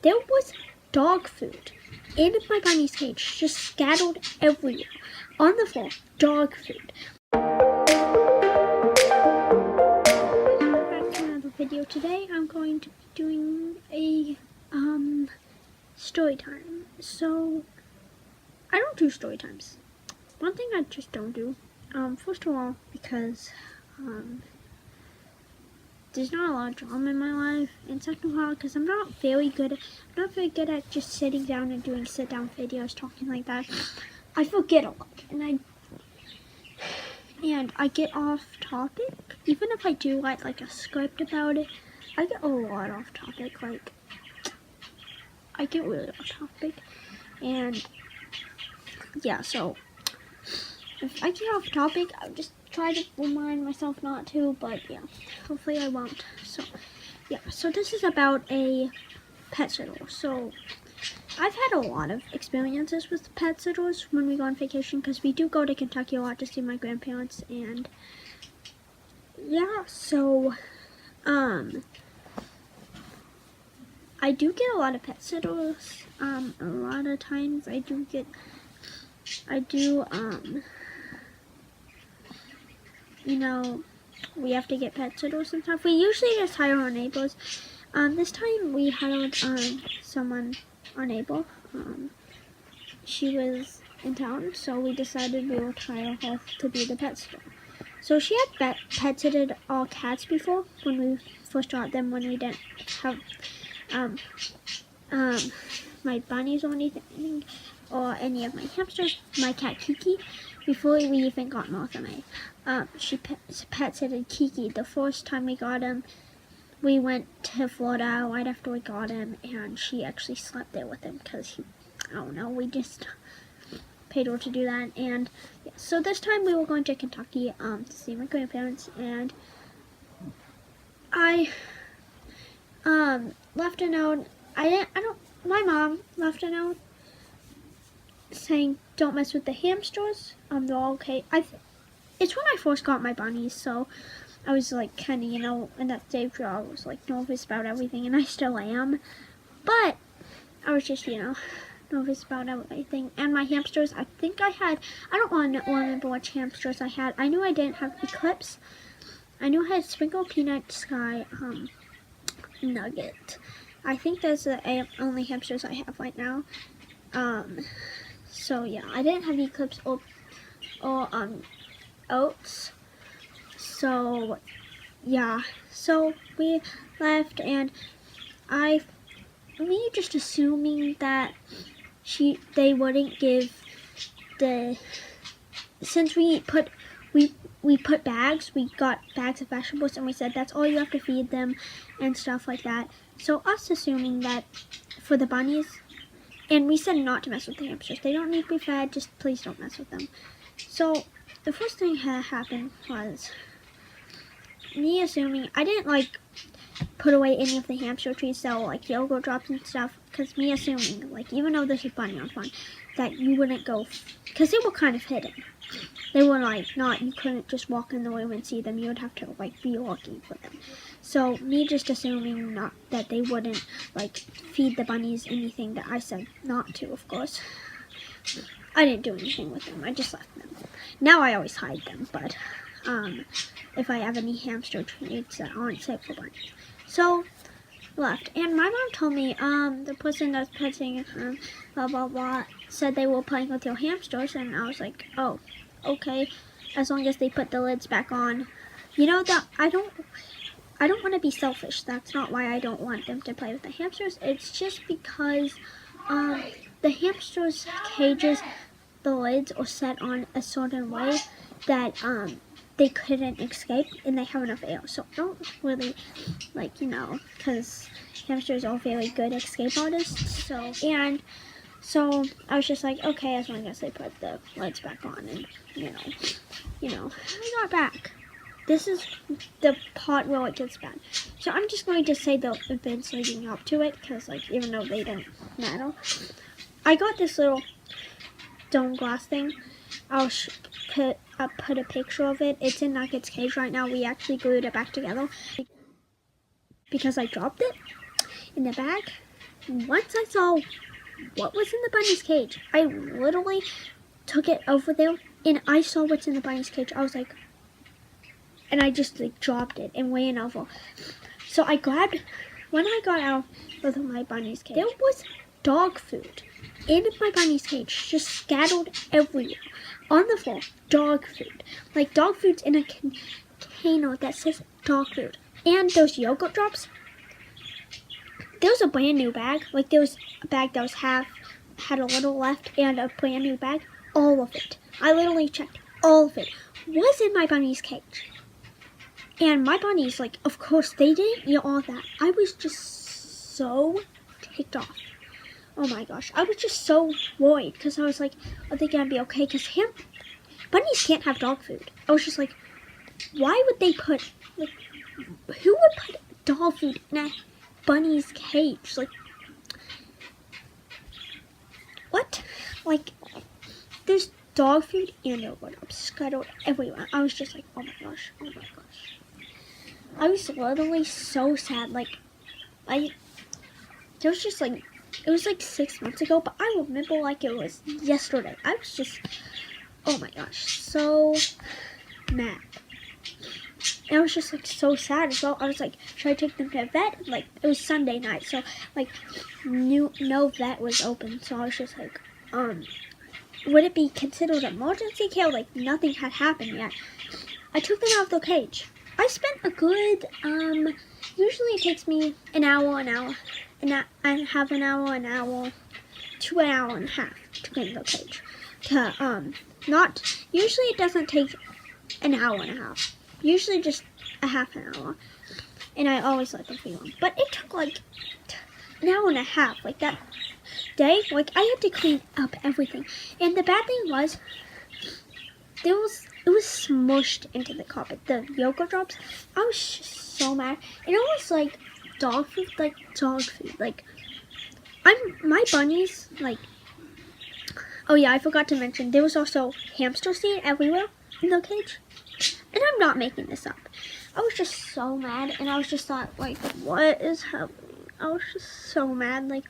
there was dog food in my bunny's cage, just scattered everywhere on the floor. Dog food. Back to another video. Today I'm going to be doing a story time. So I don't do story times. One thing I just don't do. First of all, because there's not a lot of drama in my life, and second of all, because I'm not very good at just sitting down and doing sit down videos, talking like that. I forget a lot, and I get off topic. Even if I do write like a script about it, I get a lot off topic. Like, I get really off topic, and yeah, so if I get off topic, I'll just try to remind myself not to, but yeah, hopefully I won't. So yeah, so this is about a pet sitter. So I've had a lot of experiences with pet sitters when we go on vacation, because we do go to Kentucky a lot to see my grandparents, and yeah, so I do get a lot of pet sitters. A lot of times you know, we have to get pet sitters and stuff. We usually just hire our neighbors. This time we hired our neighbor. She was in town, so we decided we would hire her to be the pet sitter. So she had pet sitted all cats before when we first got them, when we didn't have my bunnies or anything, or any of my hamsters. My cat Kiki, before we even got Martha May. She pet-sitted Kiki. The first time we got him, we went to Florida right after we got him, and she actually slept there with him because I don't know, we just paid her to do that. And yeah, so this time we were going to Kentucky to see my grandparents, and I left a note. My mom left a note saying, don't mess with the hamsters. They're all okay. It's when I first got my bunnies, so I was like kind of, in that stage where I was like nervous about everything, and I still am. But I was just, nervous about everything. And my hamsters, I don't remember which hamsters I had. I knew I didn't have Eclipse. I knew I had Sprinkle, Peanut, Sky, Nugget. I think those are the only hamsters I have right now. So yeah, I didn't have Eclipse or Oats. So yeah, so we left, and me just assuming that they wouldn't give since we put bags, we got bags of vegetables, and we said that's all you have to feed them and stuff like that. So us assuming that for the bunnies, and we said not to mess with the hamsters. They don't need to be fed, just please don't mess with them. So the first thing that happened was me assuming, I didn't put away any of the hamster treats, so like yogurt drops and stuff, because me assuming, even though this is bunny on fun, that you wouldn't go, because they were kind of hidden. They were you couldn't just walk in the room and see them. You would have to be looking for them. So me just assuming that they wouldn't feed the bunnies anything that I said not to, of course. I didn't do anything with them. I just left them. Now I always hide them, but if I have any hamster treats that aren't safe for bunnies. So left. And my mom told me the person that's petting blah blah blah said they were playing with your hamsters, and I was like, oh, okay, as long as they put the lids back on. That I don't want to be selfish. That's not why I don't want them to play with the hamsters. It's just because the hamsters' cages, the lids are set on a certain way that they couldn't escape, and they have enough air. So don't really because hamsters are very good escape artists. So I was just like, okay, as long as they put the lights back on, and we got back. This is the part where it gets bad. So I'm just going to say the events leading up to it, because even though they don't matter, I got this little dome glass thing. I'll put a picture of it. It's in Nugget's cage right now. We actually glued it back together because I dropped it in the bag. once I saw what was in the bunny's cage, I literally took it over there and I saw what's in the bunny's cage. I was like, and I just like dropped it and ran over. So I grabbed, when I got out of my bunny's cage, there was dog food in my bunny's cage, just scattered everywhere on the floor. Dog food, like dog food's in a container that says dog food. And those yogurt drops, there was a brand new bag. Like there was a bag that was had a little left, and a brand new bag. All of it, I literally checked, all of it was in my bunny's cage. And my bunnies, like, of course, they didn't eat all that. I was just so ticked off. Oh my gosh, I was just so worried because I was like, are they gonna be okay? Because bunnies can't have dog food. I was just like, why would they put, like, who would put dog food in a bunny's cage? Like, what? Like, there's dog food and yogurt scattered everywhere. I was just like, oh my gosh, oh my gosh. I was literally so sad. Like, it was just like, it was like 6 months ago, but I remember like it was yesterday. I was just, oh my gosh, so mad. And I was just like so sad as well. I was like, should I take them to a vet? Like, it was Sunday night, so like no vet was open. So I was just like, would it be considered emergency care? Like, nothing had happened yet. I took them out of the cage. I spent a good, usually it takes me an hour, half an hour, to an hour and a half to clean the cage. Usually it doesn't take an hour and a half. Usually just a half an hour. And I always let them feel them. But it took like an hour and a half. Like that day, like I had to clean up everything. And the bad thing was, it was smushed into the carpet. The yogurt drops, I was just so mad. And it was like dog food. Like, my bunnies, like, oh yeah, I forgot to mention, there was also hamster seed everywhere in the cage. And I'm not making this up. I was just so mad, and I was just thought, like, what is happening? I was just so mad, like,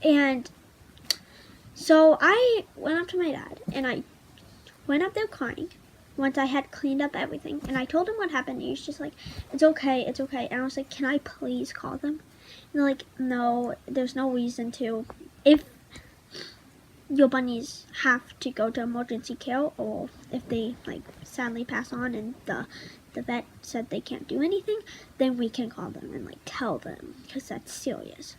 and so I went up to my dad, and I went up there crying once I had cleaned up everything, and I told him what happened, and he was just like, it's okay, and I was like, can I please call them? And they're like, no, there's no reason to. If your bunnies have to go to emergency care, or if they like sadly pass on and the vet said they can't do anything, then we can call them and like tell them, because that's serious.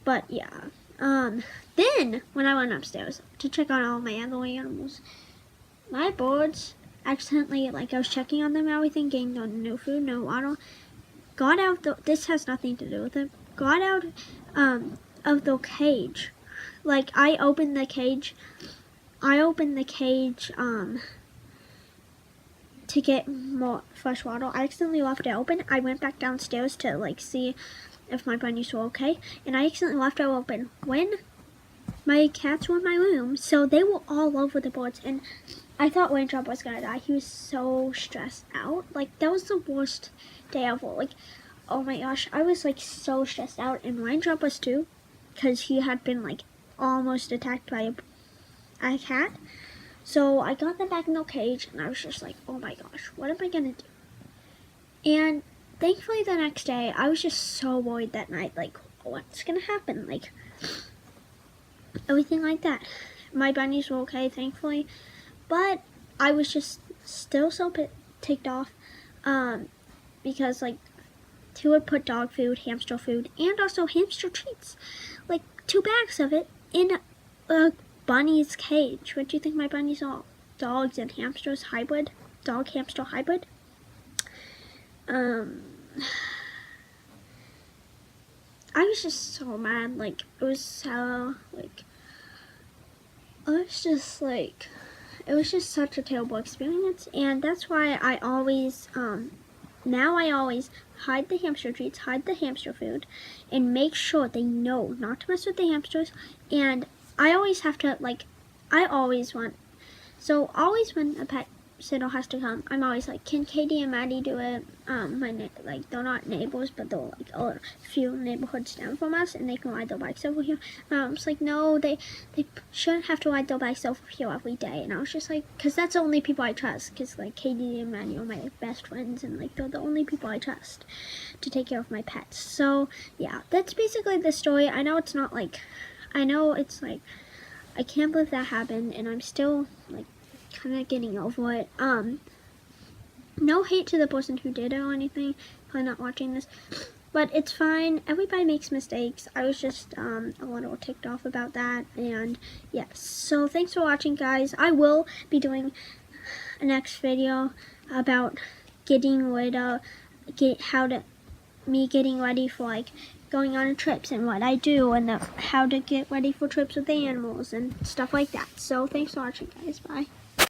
But yeah, then when I went upstairs to check on all my other animals, my birds accidentally, like, I was checking on them and everything, getting them no food, no water, got out this has nothing to do with it, got out of the cage. Like, I opened the cage to get more fresh water. I accidentally left it open. I went back downstairs to, like, see if my bunnies were okay, and I accidentally left it open when my cats were in my room, so they were all over the boards, and I thought Raindrop was gonna die. He was so stressed out. Like, that was the worst day ever. Like, oh my gosh, I was, like, so stressed out, and Raindrop was too, because he had been, like, almost attacked by a cat. So I got them back in the cage, and I was just like, oh my gosh, what am I gonna do? And thankfully the next day, I was just so worried that night, like, what's gonna happen? Like, everything like that. My bunnies were okay, thankfully, but I was just still so ticked off, because, like, he would put dog food, hamster food, and also hamster treats, like 2 bags of it, in a bunny's cage. What do you think my bunnies are? Dogs and hamsters hybrid? Dog-hamster hybrid? I was just so mad. Like, it was so, like, it was just such a terrible experience, and that's why I always, now I always hide the hamster treats, hide the hamster food, and make sure they know not to mess with the hamsters. And I always have to, like, always when a pet babysitter has to come, I'm always like, can Katie and Maddie do it? Like, they're not neighbors, but they're like a few neighborhoods down from us, and they can ride their bikes over here. Mom's like, no, they shouldn't have to ride their bikes over here every day. And I was just like, because that's the only people I trust, because like Katie and Maddie are my best friends, and like they're the only people I trust to take care of my pets. So yeah, that's basically the story. I know it's not like, I know it's like, I can't believe that happened, and I'm still like kind of getting over it. No hate to the person who did it or anything, probably not watching this, but it's fine. Everybody makes mistakes. I was just a little ticked off about that, and yes. So thanks for watching, guys. I will be doing a next video about getting ready for like going on trips and what I do, and how to get ready for trips with animals and stuff like that. So thanks for watching, guys. Bye.